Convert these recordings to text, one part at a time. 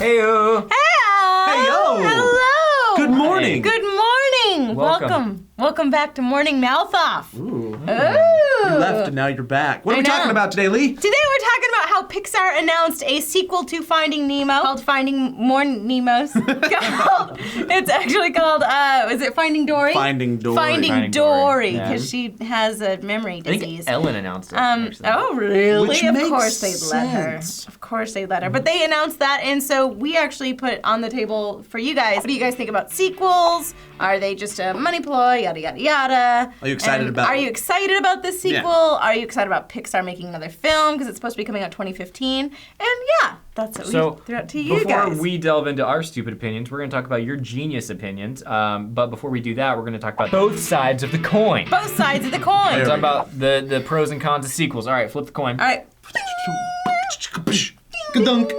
Heyo! Heyo! Hello! Good morning! Good morning! Welcome back to Morning Mouth Off. Ooh. Ooh. You left and now you're back. What are we talking about today, Lee? Today we're talking about how Pixar announced a sequel to Finding Nemo called Finding More Nemos. It's actually called, is it Finding Dory? Finding Dory. Finding Dory, yeah. because she has a memory I disease. think Ellen announced it. Actually. Oh, really? Which of makes course they'd let her. sense. Of course they'd let her. But they announced that, and so we actually put it on the table for you guys. What do you guys think about sequels? Are they just a money ploy? Yada, yada, yada. Are you excited about Are it? you excited about this sequel? Yeah. Are you excited about Pixar making another film? Because it's supposed to be coming out 2015. And yeah, that's what we threw out to you guys. Before we delve into our stupid opinions, we're going to talk about your genius opinions. But before we do that, we're going to talk about both sides of the coin. Both sides of the coin. We're talking about the pros and cons of sequels. All right, flip the coin. All right. Ka-dunk.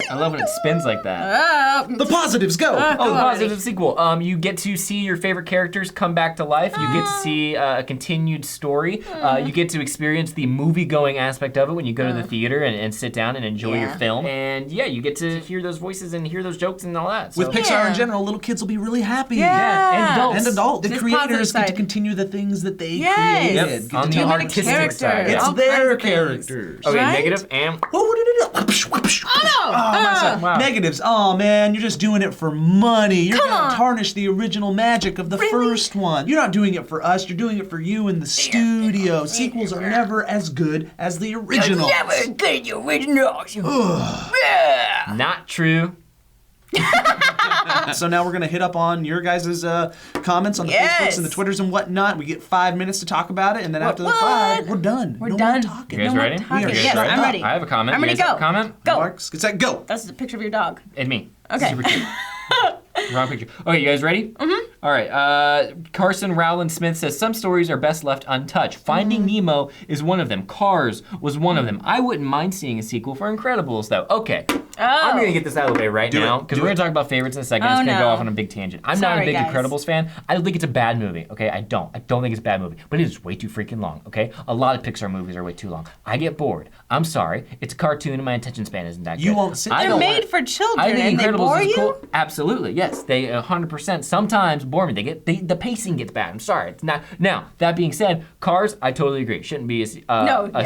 I love when it spins like that. The positives, go! Oh, the positive sequel. You get to see your favorite characters come back to life. You get to see a continued story. You get to experience the movie-going aspect of it when you go to the theater and sit down and enjoy your film. And yeah, you get to hear those voices and hear those jokes and all that. So. With Pixar in general, little kids will be really happy. Yeah. And adults. And adults. The This creators positive get to side. continue the things that they Yes. created. Yep. Get On to the tell them artistic characters. side. It's all their kinds of things. characters. Okay, Right? negative and... Oh, Negatives. Oh man, you're just doing it for money. You're Come gonna on. tarnish the original magic of the first one. You're not doing it for us. You're doing it for you in the studio. Sequels are never as good as the original. never as good as the original. Not true. So now we're gonna hit up on your guys' comments on the Facebooks and the Twitters and whatnot. We get 5 minutes to talk about it, and then after the 5, we're done. We're no done. More talking. You guys No more ready? talking. We are Yes, shut I'm up. ready. I have a comment. I'm You ready guys to have go. a comment? Go. Marks, get set, go. That's a picture of your dog. And me. Okay. Super cute. Wrong picture. Okay, you guys ready? Mm-hmm. All right. Carson Rowland Smith says some stories are best left untouched. Finding Nemo is one of them. Cars was one of them. I wouldn't mind seeing a sequel for Incredibles, though. Okay. I'm gonna get this out of the way right now because we're gonna talk about favorites in a second. It's gonna go off on a big tangent. I'm not a big Incredibles fan. I don't think it's a bad movie. Okay, I don't think it's a bad movie, but it is way too freaking long. Okay, a lot of Pixar movies are way too long. I get bored. I'm sorry. It's a cartoon, and my attention span isn't that good. You won't sit They're made for children, I think and they Incredibles bore is you? cool. Absolutely, yes. They 100% sometimes bore me. The pacing gets bad. I'm sorry. It's not. Now that being said, Cars, I totally agree. Shouldn't be a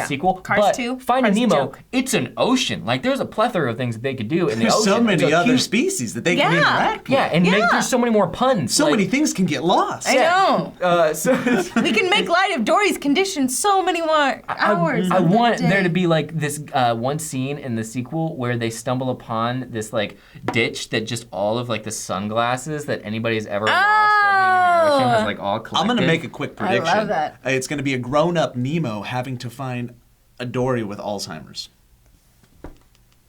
sequel. Cars but 2, Finding Cars Nemo, joke. it's an ocean. Like there's a plethora of things that they could do in the There's ocean. so many It's a other huge- species that they can Yeah. interact with. Yeah, and there's so many more puns. So like, many things can get lost. I know. So We can make light of Dory's condition so many more hours. I of the want day. there to be like this one scene in the sequel where they stumble upon this like ditch that just all of like the sunglasses that anybody's ever lost while being in the ocean is like all collected. I'm gonna make a quick prediction. I love that. It's gonna be a grown-up Nemo having to find a Dory with Alzheimer's.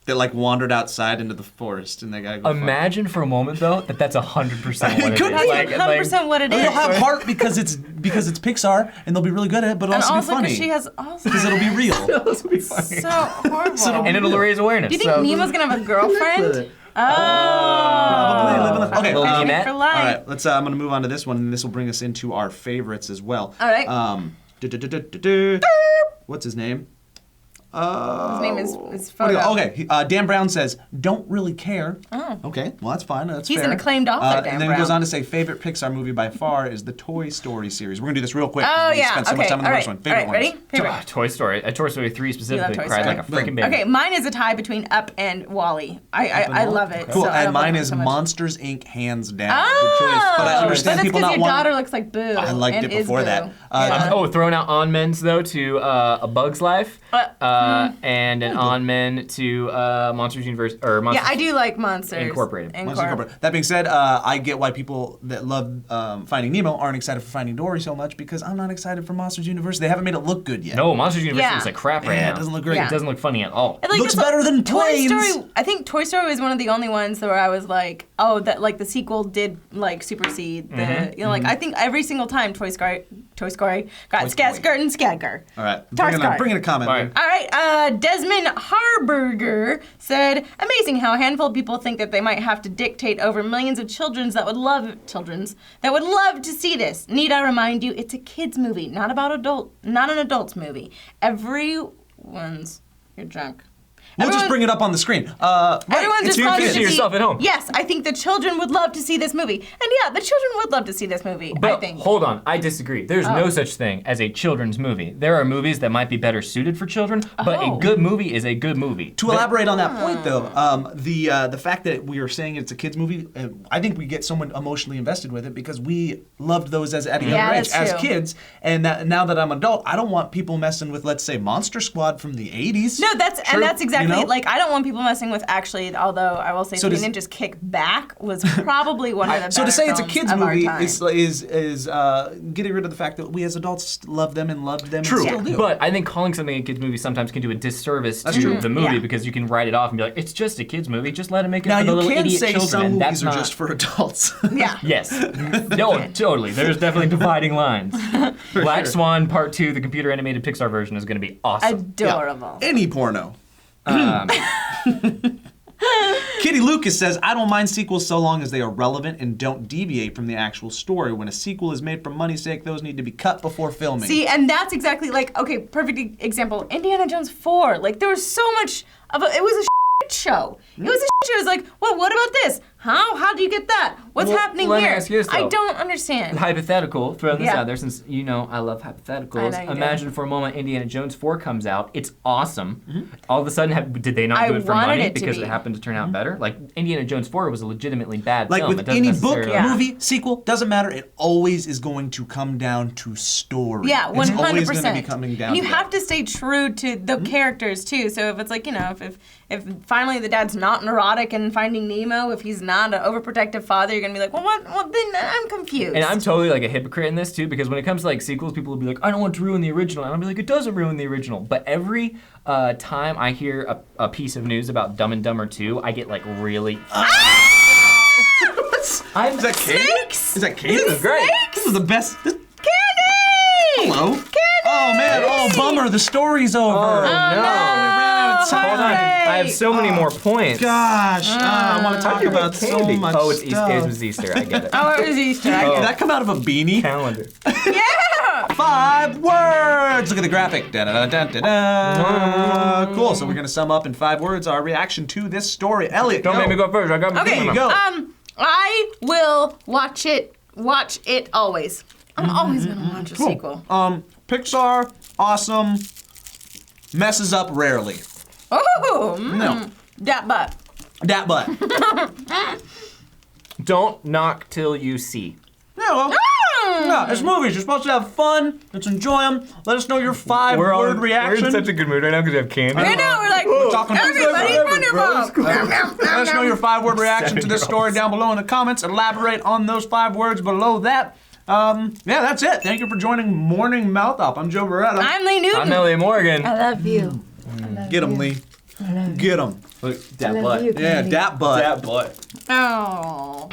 That like wandered outside into the forest and they gotta go find Imagine for a moment though that's 100% what it could is. be. That's 100% what it it. is. They'll have heart because it's Pixar and they'll be really good at it, but it'll And also also be funny. because she has Alzheimer's. Because it'll be real. This would be funny. So horrible. And it'll raise awareness. Do you think so. Nemo's gonna have a girlfriend? Probably living a- okay. Little Passionate Nemette. for life. All right, let's. I'm gonna move on to this one, and this will bring us into our favorites as well. All right. What's his name? His name is What do Photo. you- okay, Dan Brown says, "Don't really care." Oh. Okay, well that's fine. That's He's fair. an acclaimed author, Dan And then he goes Brown. on to say, "Favorite Pixar movie by far is the Toy Story series." We're gonna do this real quick. Oh we yeah. spent so Okay. much time on the All first right. one. Favorite All right. ones. Ready? Favorite. Toy Story. Toy Story 3 specifically Toy cried Story. like a freaking baby. Okay, mine is a tie between Up and Wall-E. I love it. Cool. So I And love mine it is so much. Monsters Inc. hands down. Oh, Good choice. But I understand that's people not because your wanting. daughter looks like Boo. I liked and it is before Boo. that. Yeah. Throwing out on men's though to A Bug's Life, and an on men to Monsters Universe or Monsters. Yeah, I do like Monsters Incorporated. Monsters Incorporated. That being said, I get why people that love Finding Nemo aren't excited for Finding Dory so much because I'm not excited for Monsters University. They haven't made it look good yet. No, Monsters Universe Yeah. looks like crap right Yeah, now. it doesn't look great. Yeah. It doesn't look funny at all. And, like, Looks it's better than Toy planes. Story. I think Toy Story was one of the only ones where I was like, oh, that like the sequel did like supersede the, you know, like I think every single time Toy Story got Scat-Skirt and Skagger. All right, Tarscar. bring in a comment. All right. All right, Desmond Harburger said, amazing how a handful of people think that they might have to dictate over millions of children that would love to see this. Need I remind you, it's a kids movie, not an adult's movie. Everyone's, you're drunk. We'll just bring it up on the screen. Everyone's so you response can should see be, yourself at home. Yes, I think the children would love to see this movie. And yeah, the children would love to see this movie, But I think. hold on, I disagree. There's no such thing as a children's movie. There are movies that might be better suited for children, but a good movie is a good movie. To elaborate on that point, though, the fact that we are saying it's a kids' movie, I think we get someone emotionally invested with it because we loved those at a younger age that's as true. kids. And now that I'm an adult, I don't want people messing with, let's say, Monster Squad from the 80s. No, that's exactly you know? like I don't want people messing with actually. Although I will say, So Three does- Ninjas Kick Back was probably one of the better So to say it's a films kids' of our movie time. is getting rid of the fact that we as adults love them and loved them. True, and still do. but I think calling something a kids movie sometimes can do a disservice That's to true. the movie Yeah. because you can write it off and be like, it's just a kids movie. Just let them make it Now for the you little can idiot say children. some and that's movies are not just for adults. Yeah. Yes. No, totally. There's definitely dividing lines. Black Swan Part 2, the computer animated Pixar version, is going to be awesome. Adorable. Any porno. Kitty Lucas says, I don't mind sequels so long as they are relevant and don't deviate from the actual story. When a sequel is made for money's sake, those need to be cut before filming. See, and that's exactly like, okay, perfect example. Indiana Jones 4. Like, there was so much of it was a shit show. It was a shit show. It was like, well, what about this? How do you get that? What's Well, happening let me here? ask you this, I though. don't understand. Hypothetical, throwing this Yeah. out there since you know I love hypotheticals. I know you do. Imagine for a moment Indiana Jones 4 comes out. It's awesome. All of a sudden, did they not I do it for wanted money it to because be. it happened to turn out better? Like Indiana Jones 4 was a legitimately bad like film. with It doesn't any book, necessarily- Yeah. movie, sequel, doesn't matter. It always is going to come down to story. Yeah, 100%. It's always going to be coming down and you to have that. to stay true to the characters too. So if it's like, you know, if finally the dad's not neurotic in Finding Nemo, if he's not an overprotective father, you're gonna be like, well, what? Well, then I'm confused. And I'm totally like a hypocrite in this too, because when it comes to like sequels, people will be like, I don't want to ruin the original. And I'll be like, it doesn't ruin the original. But every time I hear a piece of news about Dumb and Dumber 2, I get like really. Is that Katie? Snakes? Is that Katie? This is great. This is the best. Candy! Hello. Oh man! Oh bummer! The story's over. Oh, We no. ran out of time. Hold on, I have so many more points. Gosh, I want to talk about so Candy. much Oh, it's stuff. Easter. It was Easter. I get it. Oh, it was Easter. Did that come out of a beanie? Calendar. Yeah! 5 words. Look at the graphic. Da-da-da-da-da. Cool. So we're gonna sum up in 5 words our reaction to this story. Elliot, Don't make me go first. I got my Okay, game. go. I will watch it always. I'm always gonna watch a sequel. Pixar, awesome. Messes up rarely. Oh, No. that butt. Dat butt. Don't knock till you see. Yeah, well. No, it's movies. You're supposed to have fun. Let's enjoy them. Let us know your 5-word reaction. We're in such a good mood right now because we have candy. I know, we're like, talking about everybody's wonderful. Let us know your 5-word reaction to this story down below in the comments. Elaborate on those 5 words below that. Yeah, that's it. Thank you for joining Morning Mouth Up. I'm Joe Beretta. I'm Lee Newton. I'm Elliot Morgan. I love you. Get him, Lee. Get him. Look, that butt. Yeah, dat butt. That butt. Oh.